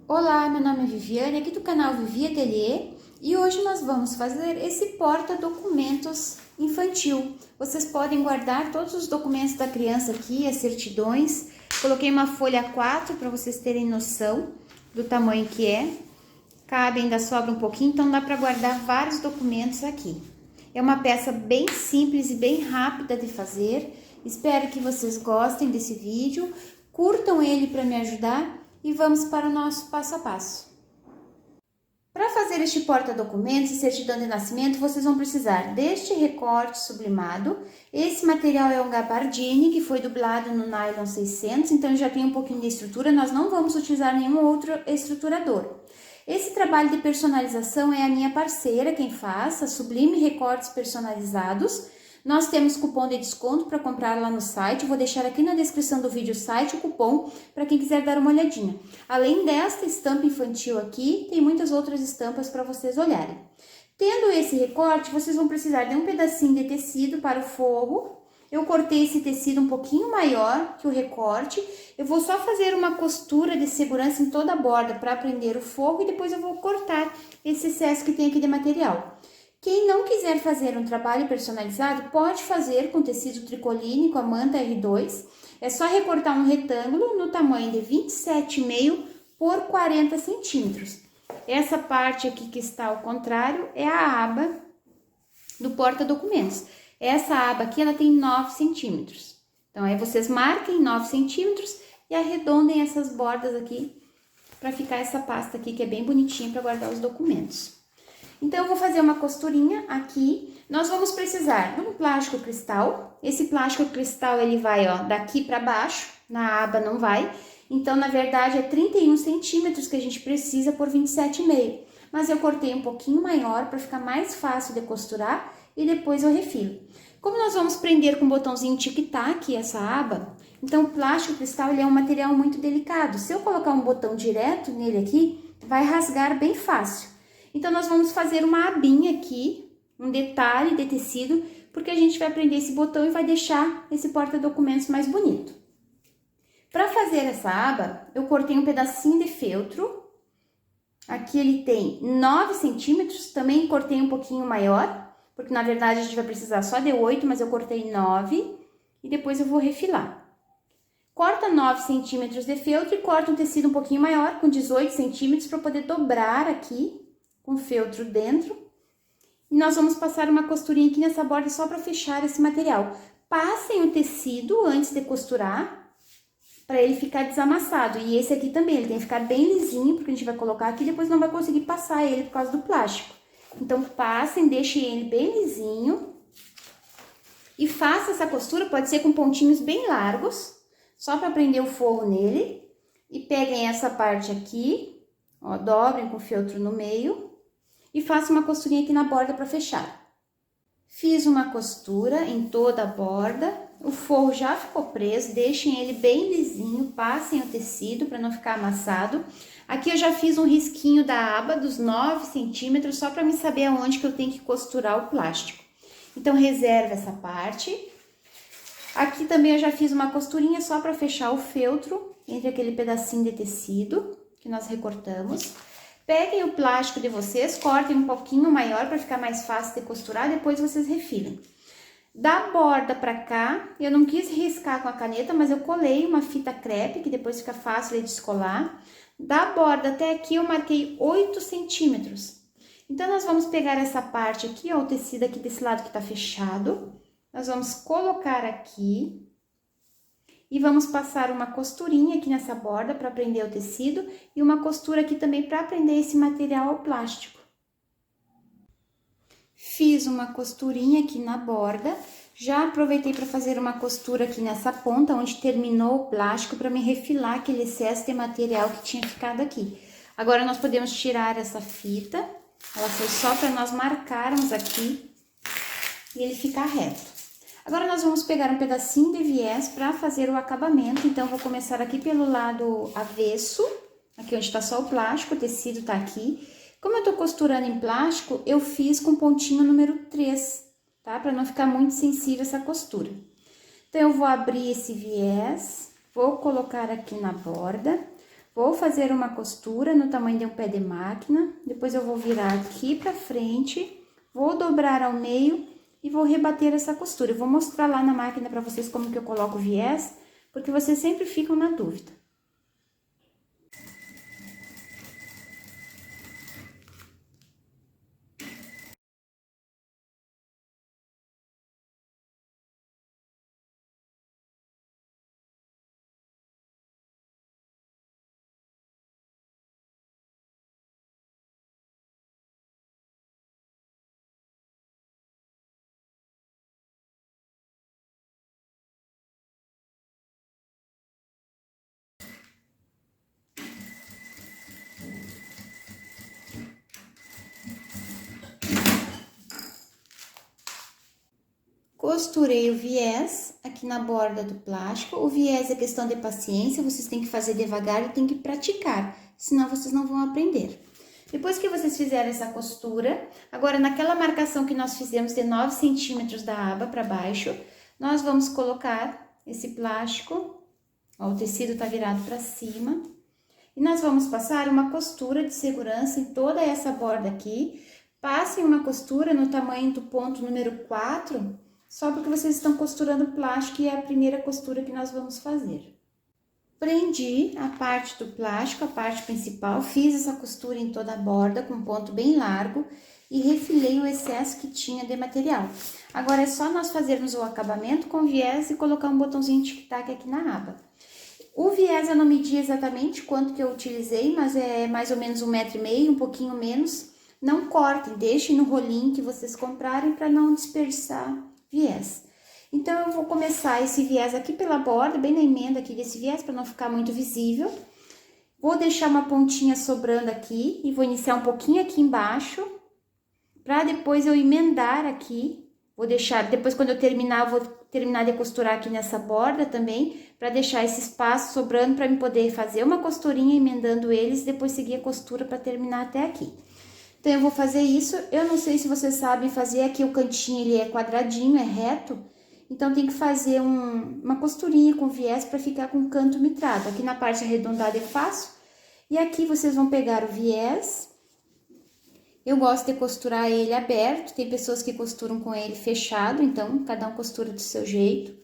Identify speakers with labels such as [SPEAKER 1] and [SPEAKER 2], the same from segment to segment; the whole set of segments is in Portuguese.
[SPEAKER 1] Olá, meu nome é Viviane, aqui do canal Vivi Ateliê, e hoje nós vamos fazer esse porta-documentos infantil. Vocês podem guardar todos os documentos da criança aqui, as certidões. Coloquei uma folha A4 para vocês terem noção do tamanho que é. Cabe, ainda sobra um pouquinho, então dá para guardar vários documentos aqui. É uma peça bem simples e bem rápida de fazer. Espero que vocês gostem desse vídeo, curtam ele para me ajudar. E vamos para o nosso passo a passo. Para fazer este porta-documentos e certidão de nascimento, vocês vão precisar deste recorte sublimado. Esse material é um gabardine que foi dublado no nylon 600, então já tem um pouquinho de estrutura, nós não vamos utilizar nenhum outro estruturador. Esse trabalho de personalização é a minha parceira quem faz, a Sublime Recortes Personalizados. Nós temos cupom de desconto para comprar lá no site, vou deixar aqui na descrição do vídeo o site, o cupom, para quem quiser dar uma olhadinha. Além desta estampa infantil aqui, tem muitas outras estampas para vocês olharem. Tendo esse recorte, vocês vão precisar de um pedacinho de tecido para o forro. Eu cortei esse tecido um pouquinho maior que o recorte. Eu vou só fazer uma costura de segurança em toda a borda para prender o forro e depois eu vou cortar esse excesso que tem aqui de material. Quem não quiser fazer um trabalho personalizado, pode fazer com tecido tricoline, com a manta R2. É só recortar um retângulo no tamanho de 27,5 por 40 centímetros. Essa parte aqui que está ao contrário é a aba do porta-documentos. Essa aba aqui, ela tem 9 centímetros. Então, aí vocês marquem 9 centímetros e arredondem essas bordas aqui para ficar essa pasta aqui, que é bem bonitinha para guardar os documentos. Então, eu vou fazer uma costurinha aqui. Nós vamos precisar de um plástico cristal. Esse plástico cristal, ele vai, ó, daqui para baixo, na aba não vai. Então, na verdade, é 31 centímetros que a gente precisa por 27,5. Mas eu cortei um pouquinho maior para ficar mais fácil de costurar e depois eu refilo. Como nós vamos prender com um botãozinho tic-tac essa aba, então o plástico cristal, ele é um material muito delicado. Se eu colocar um botão direto nele aqui, vai rasgar bem fácil. Então, nós vamos fazer uma abinha aqui, um detalhe de tecido, porque a gente vai prender esse botão e vai deixar esse porta-documentos mais bonito. Para fazer essa aba, eu cortei um pedacinho de feltro. Aqui ele tem 9 centímetros, também cortei um pouquinho maior, porque na verdade a gente vai precisar só de 8, mas eu cortei 9 e depois eu vou refilar. Corta 9 centímetros de feltro e corta um tecido um pouquinho maior, com 18 centímetros, para poder dobrar aqui com feltro dentro. E nós vamos passar uma costurinha aqui nessa borda só para fechar esse material. Passem o tecido antes de costurar, para ele ficar desamassado. E esse aqui também, ele tem que ficar bem lisinho, porque a gente vai colocar aqui e depois não vai conseguir passar ele por causa do plástico. Então, passem, deixem ele bem lisinho. E faça essa costura, pode ser com pontinhos bem largos, só para prender o forro nele. E peguem essa parte aqui, ó, dobrem com o feltro no meio. E faço uma costurinha aqui na borda para fechar. Fiz uma costura em toda a borda, o forro já ficou preso, deixem ele bem lisinho, passem o tecido para não ficar amassado. Aqui eu já fiz um risquinho da aba dos 9 centímetros, só para me saber aonde que eu tenho que costurar o plástico. Então, reserva essa parte. Aqui também eu já fiz uma costurinha só para fechar o feltro entre aquele pedacinho de tecido que nós recortamos. Peguem o plástico de vocês, cortem um pouquinho maior para ficar mais fácil de costurar, depois vocês refilem. Da borda para cá, eu não quis riscar com a caneta, mas eu colei uma fita crepe, que depois fica fácil de descolar. Da borda até aqui eu marquei 8 centímetros. Então, nós vamos pegar essa parte aqui, ó, o tecido aqui desse lado que tá fechado. Nós vamos colocar aqui. E vamos passar uma costurinha aqui nessa borda para prender o tecido e uma costura aqui também para prender esse material ao plástico. Fiz uma costurinha aqui na borda, já aproveitei para fazer uma costura aqui nessa ponta, onde terminou o plástico, para me refilar aquele excesso de material que tinha ficado aqui. Agora, nós podemos tirar essa fita, ela foi só para nós marcarmos aqui e ele ficar reto. Agora, nós vamos pegar um pedacinho de viés para fazer o acabamento. Então, vou começar aqui pelo lado avesso, aqui onde tá só o plástico, o tecido tá aqui. Como eu tô costurando em plástico, eu fiz com pontinho número 3, tá? Para não ficar muito sensível essa costura. Então, eu vou abrir esse viés, vou colocar aqui na borda, Vou fazer uma costura no tamanho de um pé de máquina, depois eu vou virar aqui pra frente, vou dobrar ao meio e vou rebater essa costura. Eu vou mostrar lá na máquina pra vocês como que eu coloco o viés, porque vocês sempre ficam na dúvida. Costurei o viés aqui na borda do plástico. O viés é questão de paciência, vocês têm que fazer devagar e tem que praticar, senão vocês não vão aprender. Depois que vocês fizerem essa costura, agora naquela marcação que nós fizemos de 9 centímetros da aba para baixo, nós vamos colocar esse plástico, ó, o tecido tá virado para cima, e nós vamos passar uma costura de segurança em toda essa borda aqui. Passem uma costura no tamanho do ponto número 4, só porque vocês estão costurando plástico e é a primeira costura que nós vamos fazer. Prendi a parte do plástico, a parte principal, fiz essa costura em toda a borda com um ponto bem largo e refilei o excesso que tinha de material. Agora é só nós fazermos o acabamento com viés e colocar um botãozinho tic-tac aqui na aba. O viés eu não medi exatamente quanto que eu utilizei, mas é mais ou menos 1,5 m, um pouquinho menos. Não cortem, deixem no rolinho que vocês comprarem para não desperdiçar viés. Então, eu vou começar esse viés aqui pela borda, bem na emenda aqui desse viés, para não ficar muito visível. Vou deixar uma pontinha sobrando aqui e vou iniciar um pouquinho aqui embaixo, para depois eu emendar aqui. Vou deixar, depois quando eu terminar, eu vou terminar de costurar aqui nessa borda também, para deixar esse espaço sobrando para eu poder fazer uma costurinha emendando eles e depois seguir a costura para terminar até aqui. Então, eu vou fazer isso. Eu não sei se vocês sabem fazer, aqui o cantinho ele é quadradinho, é reto. Então, tem que fazer uma costurinha com viés para ficar com o canto mitrado. Aqui na parte arredondada é fácil. E aqui vocês vão pegar o viés. Eu gosto de costurar ele aberto, tem pessoas que costuram com ele fechado, então cada um costura do seu jeito.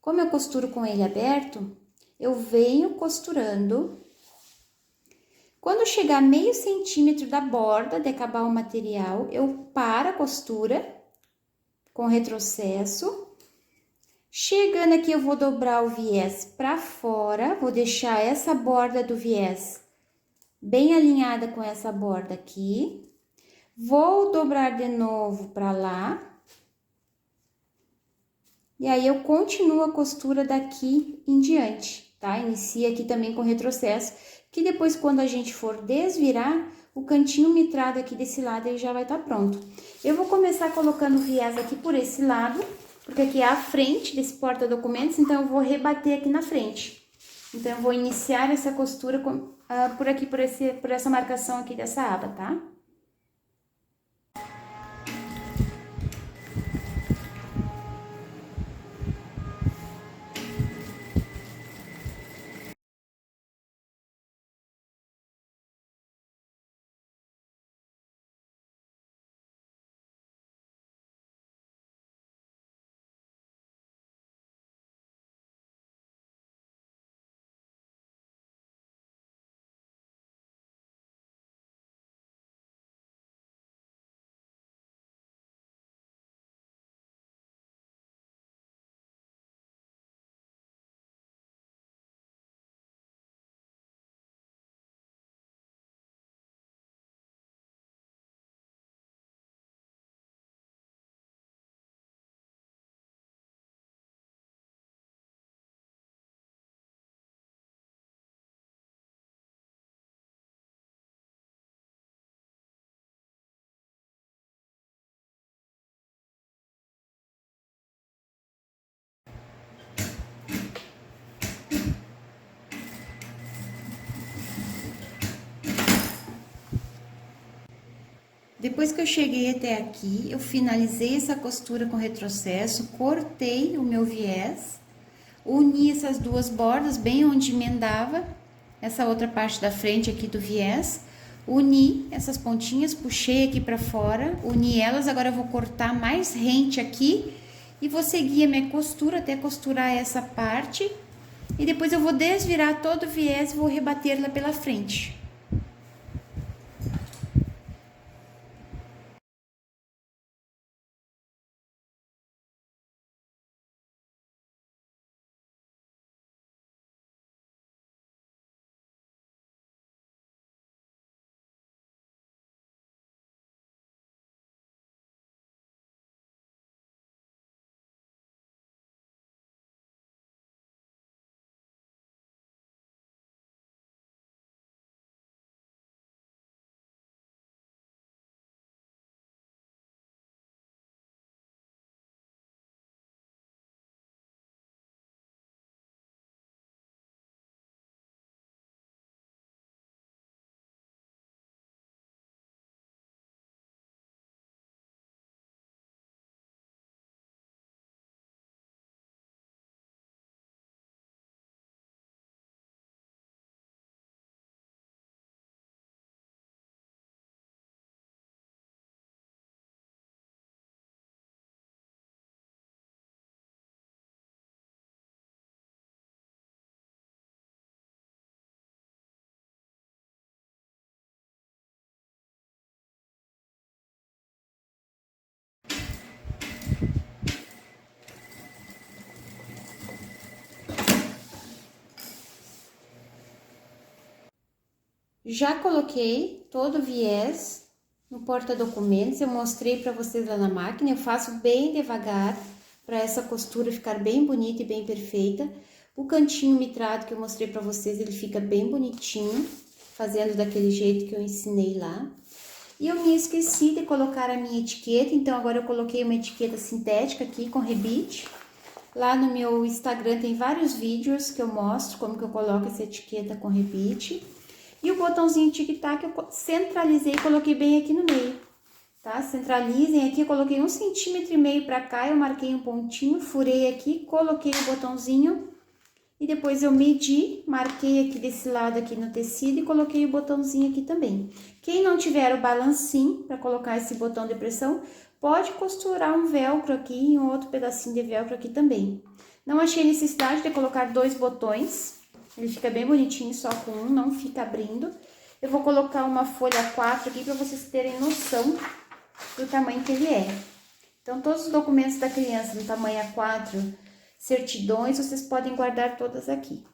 [SPEAKER 1] Como eu costuro com ele aberto, eu venho costurando. Quando chegar meio centímetro da borda de acabar o material, eu paro a costura com retrocesso. Chegando aqui, eu vou dobrar o viés para fora, vou deixar essa borda do viés bem alinhada com essa borda aqui. Vou dobrar de novo para lá. E aí, eu continuo a costura daqui em diante, tá? Inicia aqui também com retrocesso, que depois, quando a gente for desvirar, o cantinho mitrado aqui desse lado ele já vai estar pronto. Eu vou começar colocando o viés aqui por esse lado, porque aqui é a frente desse porta-documentos, então eu vou rebater aqui na frente. Então, eu vou iniciar essa costura por aqui, por essa marcação aqui dessa aba, tá? Depois que eu cheguei até aqui, eu finalizei essa costura com retrocesso, cortei o meu viés, uni essas duas bordas bem onde emendava essa outra parte da frente aqui do viés, uni essas pontinhas, puxei aqui para fora, uni elas, agora eu vou cortar mais rente aqui e vou seguir a minha costura até costurar essa parte e depois eu vou desvirar todo o viés e vou rebater lá pela frente. Já coloquei todo o viés no porta-documentos, eu mostrei para vocês lá na máquina, eu faço bem devagar para essa costura ficar bem bonita e bem perfeita. O cantinho mitrado que eu mostrei para vocês, ele fica bem bonitinho, fazendo daquele jeito que eu ensinei lá. E eu me esqueci de colocar a minha etiqueta, então agora eu coloquei uma etiqueta sintética aqui com rebite. Lá no meu Instagram tem vários vídeos que eu mostro como que eu coloco essa etiqueta com rebite. E o botãozinho tic-tac eu centralizei e coloquei bem aqui no meio, tá? Centralizem aqui, eu coloquei 1,5 cm pra cá, eu marquei um pontinho, furei aqui, coloquei o botãozinho e depois eu medi, marquei aqui desse lado aqui no tecido e coloquei o botãozinho aqui também. Quem não tiver o balancim para colocar esse botão de pressão, pode costurar um velcro aqui e um outro pedacinho de velcro aqui também. Não achei necessidade de colocar 2 botões. Ele fica bem bonitinho só com um, não fica abrindo. Eu vou colocar uma folha 4 aqui para vocês terem noção do tamanho que ele é. Então, todos os documentos da criança no tamanho A4, certidões, vocês podem guardar todas aqui.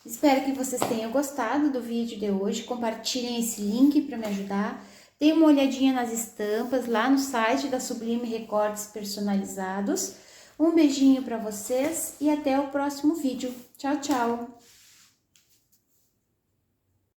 [SPEAKER 1] Espero que vocês tenham gostado do vídeo de hoje. Compartilhem esse link para me ajudar. Deem uma olhadinha nas estampas lá no site da Sublime Recortes Personalizados. Um beijinho para vocês e até o próximo vídeo. Tchau, tchau!